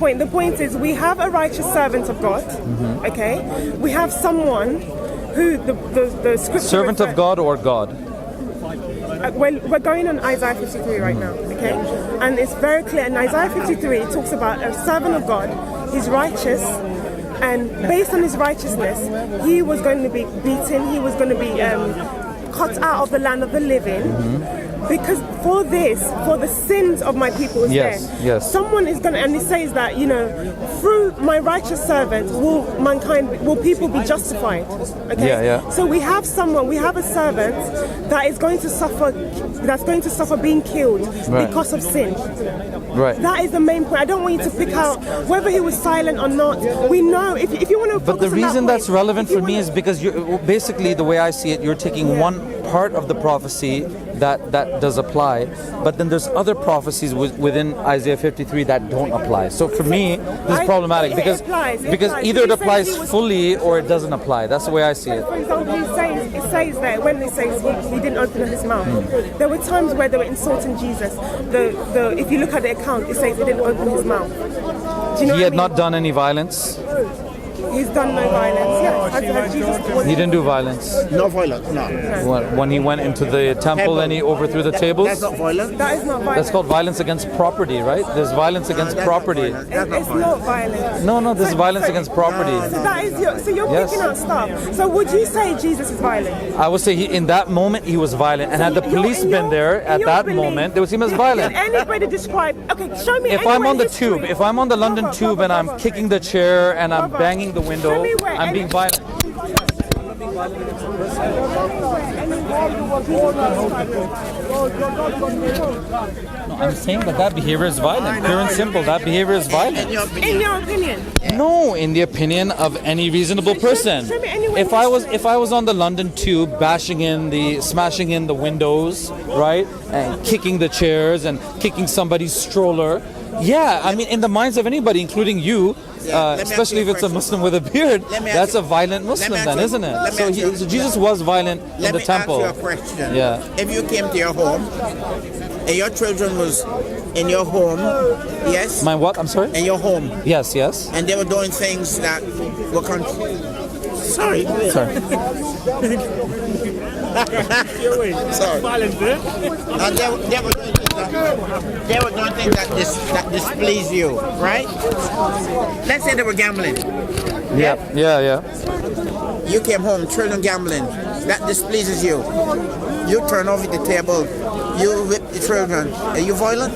The point is, we have a righteous servant of God, okay? We have someone who the scripture... Servant of God or God? We're going on Isaiah 53 right now, okay? And it's very clear in Isaiah 53, it talks about a servant of God. He's righteous, and based on his righteousness, he was going to be beaten, he was going to be cut out of the land of the living. Because for the sins of my people is there. Yes. Someone is going to, and it says that, through my righteous servant will people be justified. Okay? Yeah. So we have a servant that is going to suffer being killed because of sin. Right. That is the main point. I don't want you to pick out whether he was silent or not. We know, if you want to focus But the reason that's relevant for me is because basically the way I see it, you're taking one part of the prophecy that does apply, but then there's other prophecies within Isaiah 53 that don't apply. So for me, this is problematic because either it applies fully or it doesn't apply. That's the way I see it. For example, it says there, when it says he didn't open his mouth, there were times where they were insulting Jesus. If you look at the account, it says he didn't open his mouth. Do you know He had what I mean? not done any violence. He's done no violence. Yeah, He didn't do violence. No violence, no. When he went into the temple and he overthrew the tables. That's not violence. That is not violence. That's called violence against property, right? There's violence against property. It's not violence. No, there's violence against property. So that is you're picking out stuff. So would you say Jesus is violent? I would say in that moment he was violent, and had the police been there at that moment, they would see him as violent. Can anybody describe? Okay, show me. If I'm on the tube, if I'm on the London tube and I'm kicking the chair and I'm banging the window, I'm being violent. No, I'm saying that behavior is violent. Pure and simple, that behavior is violent. In your opinion? No, in the opinion of any reasonable person. If I was on the London tube, smashing in the windows, right, and kicking the chairs and kicking somebody's stroller, yeah, I mean, in the minds of anybody, including you, especially if it's a Muslim with a beard, that's a violent Muslim then, isn't it? So Jesus was violent in the temple. Let me ask you a question. Yeah. If you came to your home and your children was in your home, yes? My what? I'm sorry? In your home. Yes. And they were doing things that were Sorry. Sorry. And they were doing things that displease you, right? Let's say they were gambling. Yeah. You came home, children gambling. That displeases you. You turn over the table. You whip the children. Are you violent?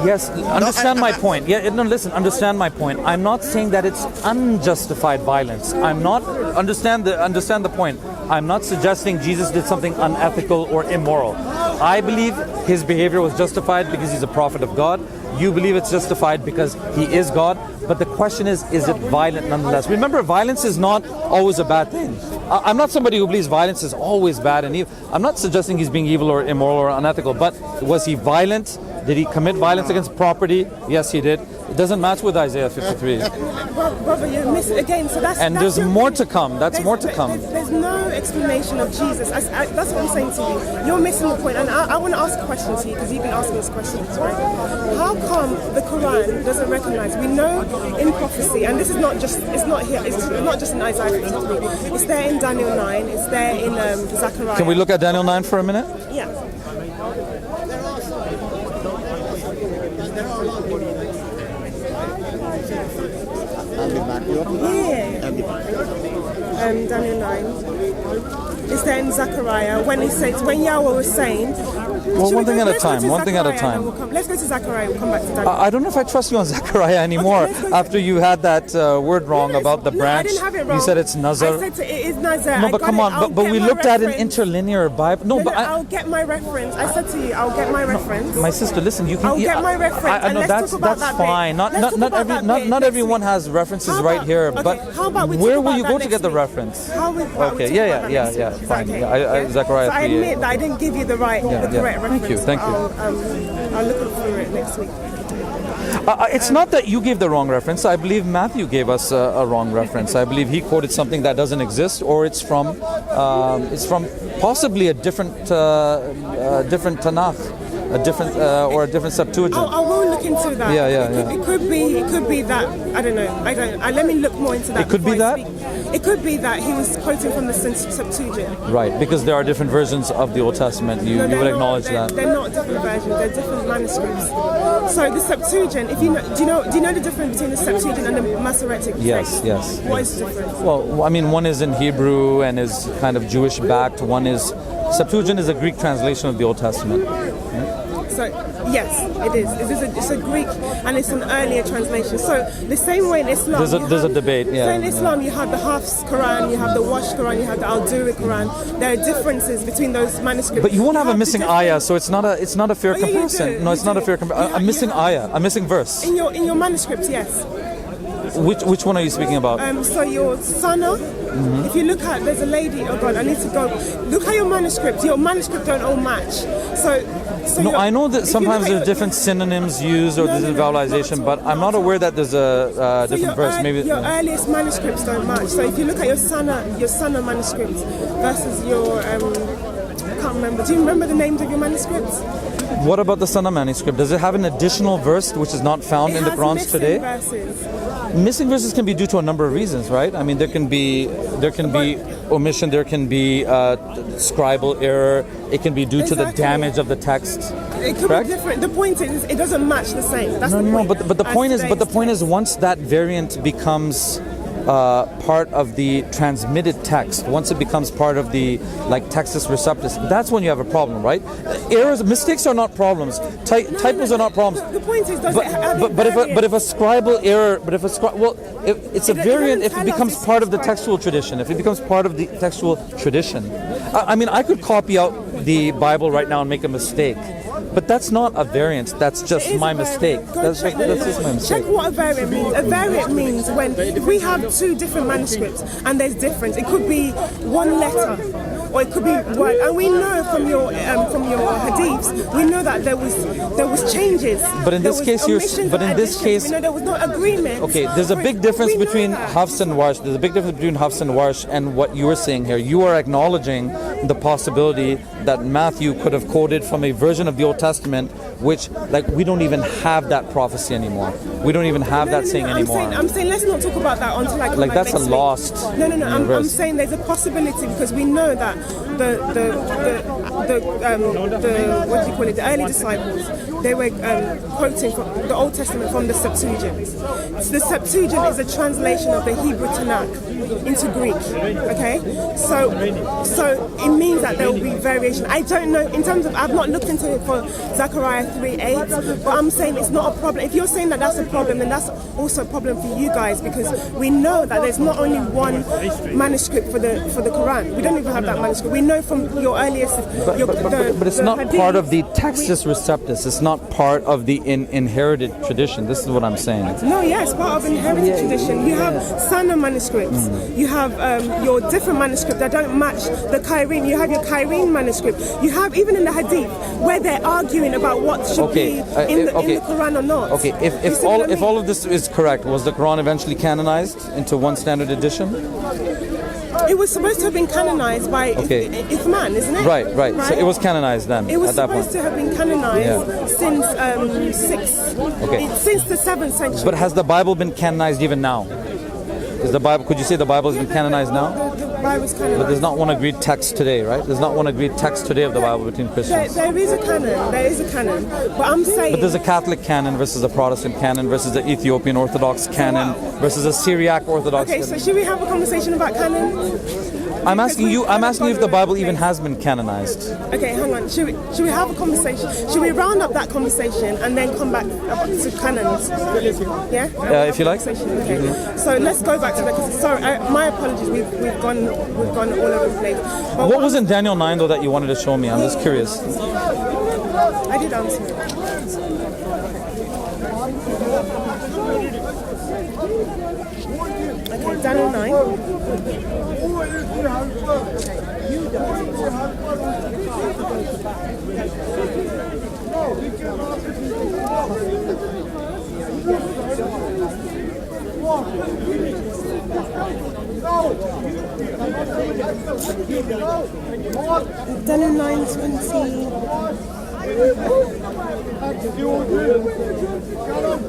Yes, understand my point. Yeah, no, listen, understand my point. I'm not saying that it's unjustified violence. I'm not understand the point. I'm not suggesting Jesus did something unethical or immoral. I believe his behavior was justified because he's a prophet of God. You believe it's justified because he is God. But the question is it violent nonetheless? Remember, violence is not always a bad thing. I'm not somebody who believes violence is always bad and evil. I'm not suggesting he's being evil or immoral or unethical, but was he violent? Did he commit violence against property? Yes, he did. It doesn't match with Isaiah 53. Brother, you missed it again. So that's there's more to come. There's no explanation of Jesus. That's what I'm saying to you. You're missing the point. And I want to ask a question to you because you've been asking us questions, right? How come the Quran doesn't recognize? We know in prophecy, and this is not just, it's not here, it's not just in Isaiah 53. It's there in Daniel 9. It's there in Zechariah. Can we look at Daniel 9 for a minute? Yeah. Daniel 9. Is there in Zechariah when Yahweh was saying, well, one thing at a time. Let's go to Zechariah. We'll come back to Daniel. I don't know if I trust you on Zechariah anymore. After you had that word wrong about the branch. I didn't have it wrong. You said it's Nazar. I said it is Nazar. No, but come on. But we looked at an interlinear Bible. No, but I'll get my reference. I said to you, I'll get my reference. My sister, listen. You can. I'll get my reference. I know that's fine. Not everyone has references right here. But where will you go to get the reference? Okay. Yeah. Fine. Zechariah 3. I admit that I didn't give you the correct reference. Thank you. I'll look through it next week. It's not that you gave the wrong reference. I believe Matthew gave us a wrong reference. I believe he quoted something that doesn't exist, or it's from possibly a different Tanakh. a different or a different Septuagint. I will look into that. It could be that, I don't know. Let me look more into that. It could be that? It could be that he was quoting from the Septuagint. Right, because there are different versions of the Old Testament. You would acknowledge that. They're not different versions. They're different manuscripts. So the Septuagint, if you know, do you know the difference between the Septuagint and the Masoretic text? Yes. What is the difference? Well, I mean, one is in Hebrew and is kind of Jewish backed. One is Septuagint is a Greek translation of the Old Testament. So yes, it is. It's a Greek and it's an earlier translation. So the same way in Islam, there's a debate. Yeah. So in Islam, you have the Hafs Quran, you have the Wash Quran, you have the Al-Duri Quran. There are differences between those manuscripts. But you won't have a missing ayah, so it's not a fair comparison. No, it's not a fair comparison. A missing ayah, a missing verse. In your manuscripts, yes. Which one are you speaking about? So your Sana, if you look at, there's a lady, oh God, I need to go. Look at your manuscript don't all match. So no, I know that sometimes there's different synonyms used or there's a vowelization, but I'm not aware that there's a different verse. Maybe your earliest manuscripts don't match. So if you look at your Sana manuscript versus your, I can't remember. Do you remember the names of your manuscripts? What about the Sana manuscript? Does it have an additional verse which is not found in the Qurans today? Missing verses can be due to a number of reasons, right? I mean, there can be omission, there can be scribal error. It can be due to the damage of the text. It could be different. The point is, it doesn't match the same. That's the point. But the point is, once that variant becomes part of the transmitted text, once it becomes part of the Textus Receptus, that's when you have a problem, right? Errors, mistakes are not problems. Typos are not problems. The point is, but if a scribal error, it's a variant if it becomes part of the textual tradition. If it becomes part of the textual tradition, I mean, I could copy out the Bible right now and make a mistake. But that's not a variant. That's just my mistake. That's just my mistake. Check what a variant means. A variant means if we have two different manuscripts and there's difference. It could be one letter, or it could be word. And we know from your hadiths, we know that there was changes. But in this case, we know there was no agreement. Okay, there's a big difference between Hafs and Warsh. There's a big difference between Hafs and Warsh and what you are saying here. You are acknowledging the possibility that Matthew could have quoted from a version of the Old Testament, which we don't even have that prophecy anymore. We don't even have that saying anymore. I'm saying let's not talk about that until that's a lost. No. I'm saying there's a possibility because we know that the what do you call it? The early disciples, they were quoting from the Old Testament from the Septuagint. So the Septuagint is a translation of the Hebrew Tanakh into Greek. Okay, so it means that there will be variation. I don't know in terms of I've not looked into it for Zechariah 3:8, but I'm saying it's not a problem. If you're saying that that's a problem, then that's also a problem for you guys because we know that there's not only one manuscript for the Quran. We don't even have that manuscript. We know from your earliest, but it's not part of the Textus Receptus. It's not part of the inherited tradition. This is what I'm saying. No, it's part of inherited tradition. You have Sana manuscripts. You have your different manuscripts that don't match the Kyrene. You have your Kyrene manuscript. You have even in the Hadith where they're arguing about what should be in the Quran or not. Okay, if all of this is correct, was the Quran eventually canonized into one standard edition? It was supposed to have been canonized by Uthman, isn't it? Right. So it was canonized then. It was at that supposed to have been canonized since since the 7th century. But has the Bible been canonized even now? Is the Bible? Could you say the Bible has been canonized now? The Bible's canonized. But there's not one agreed text today, right? There's not one agreed text today of the Bible between Christians. There is a canon. There is a canon. But I'm saying. But there's a Catholic canon versus a Protestant canon versus the Ethiopian Orthodox canon versus a Syriac Orthodox. Okay, so should we have a conversation about canon? I'm asking you if the Bible even has been canonized. Okay, hang on. Should we have a conversation? Should we round up that conversation and then come back to canons? Yeah. If you like. Okay. So let's go back to that. Sorry, my apologies. We've gone all over the place. But what was in Daniel 9 though that you wanted to show me? I'm just curious. I did answer it. Okay, Daniel 9. Daniel 9:20.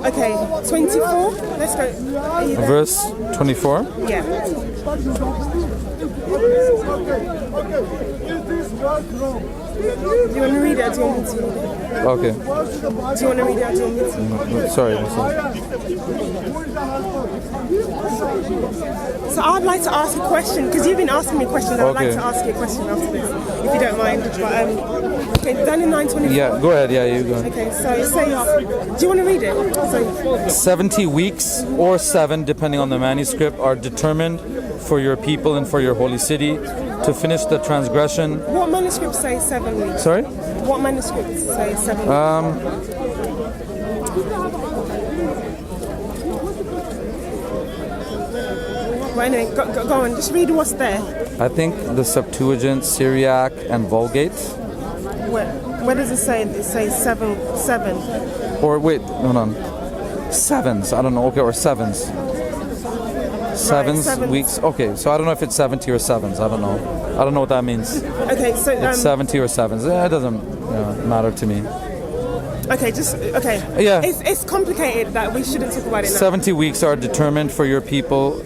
Okay, 24. Let's go. Are you there? Verse 24. Yeah. Do you want to read it or do you want me to read it? Okay. Do you want to read it or do you want me to? Sorry. So I'd like to ask a question, because you've been asking me questions. I'd like to ask you a question after this, if you don't mind. But, okay, done in 9:24. Yeah, go ahead. Yeah, you go. Okay, so it says, do you want to read it? So, 70 weeks or 7, depending on the manuscript, are determined for your people and for your holy city to finish the transgression. What manuscript says 7 weeks? Sorry? What manuscript says 7 weeks? Well, anyway, go on. Just read what's there. I think the Septuagint, Syriac, and Vulgate. Where does it say? It says 7. Or wait, hold on. Sevens. I don't know. Okay, or sevens. Sevens, sevens. weeks. Okay, so I don't know if it's 70 or sevens. I don't know. I don't know what that means. Okay, so It's 70 or sevens. It doesn't matter to me. Okay, Yeah. It's complicated that we shouldn't talk about it now. 70 weeks are determined for your people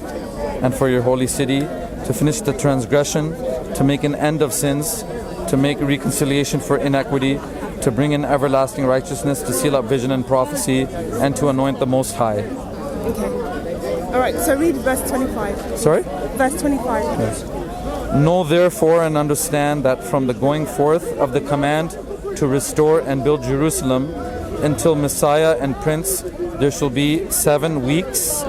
and for your holy city to finish the transgression, to make an end of sins, to make reconciliation for inequity, to bring in everlasting righteousness, to seal up vision and prophecy, and to anoint the Most High. Okay. All right, so read verse 25. Sorry? Verse 25. Yes. Know therefore and understand that from the going forth of the command to restore and build Jerusalem until Messiah and Prince, there shall be 7 weeks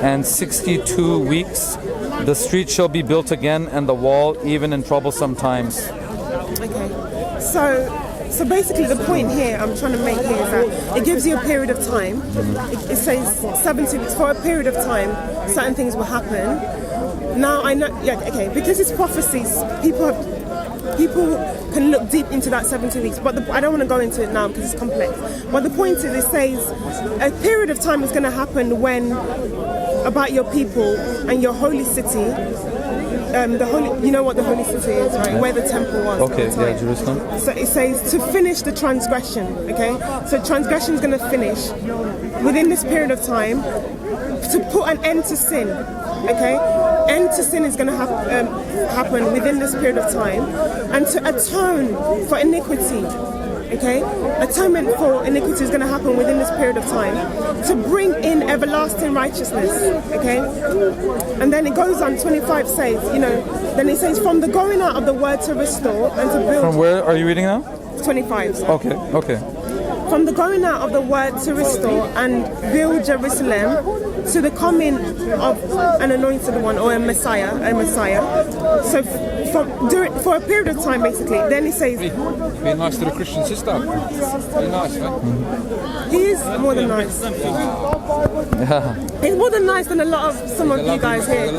and 62 weeks. The street shall be built again, and the wall even in troublesome times. Okay. So basically the point here I'm trying to make here is that it gives you a period of time. It says 70 weeks. For a period of time, certain things will happen. Now I know, because it's prophecies, people can look deep into that 70 weeks, but I don't want to go into it now because it's complex. But the point is, it says a period of time is going to happen when about your people and your holy city. You know what the holy city is, right? Where the temple was. Okay, yeah, Jerusalem. So it says to finish the transgression. Okay, so transgression is going to finish within this period of time to put an end to sin. Okay, end to sin is going to happen within this period of time, and to atone for iniquity. Okay, atonement for iniquity is going to happen within this period of time to bring in everlasting righteousness. Okay, and then it goes on. 25 says, then it says from the going out of the word to restore and to build. From where are you reading now? 25. Okay. From the going out of the word to restore and build Jerusalem to the coming of an anointed one or a Messiah. So for a period of time, basically. Then he says, be nice to the Christian sister. Be nice, man. He is more than nice. Yeah. He's more than nice than a lot of some of you guys here.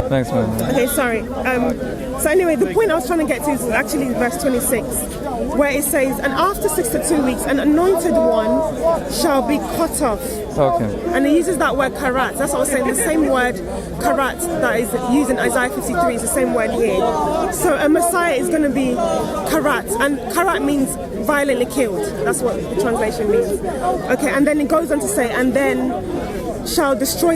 Thanks, man. Okay, sorry. So anyway, the point I was trying to get to is actually verse 26, where it says, and after 62 weeks, an anointed one shall be cut off. Okay. And he uses that word karat. That's what I was saying. The same word karat that is used in Isaiah 53 is the same word here. So a Messiah is going to be karat, and karat means violently killed. That's what the translation means. Okay, and then it goes on to say, and then shall destroy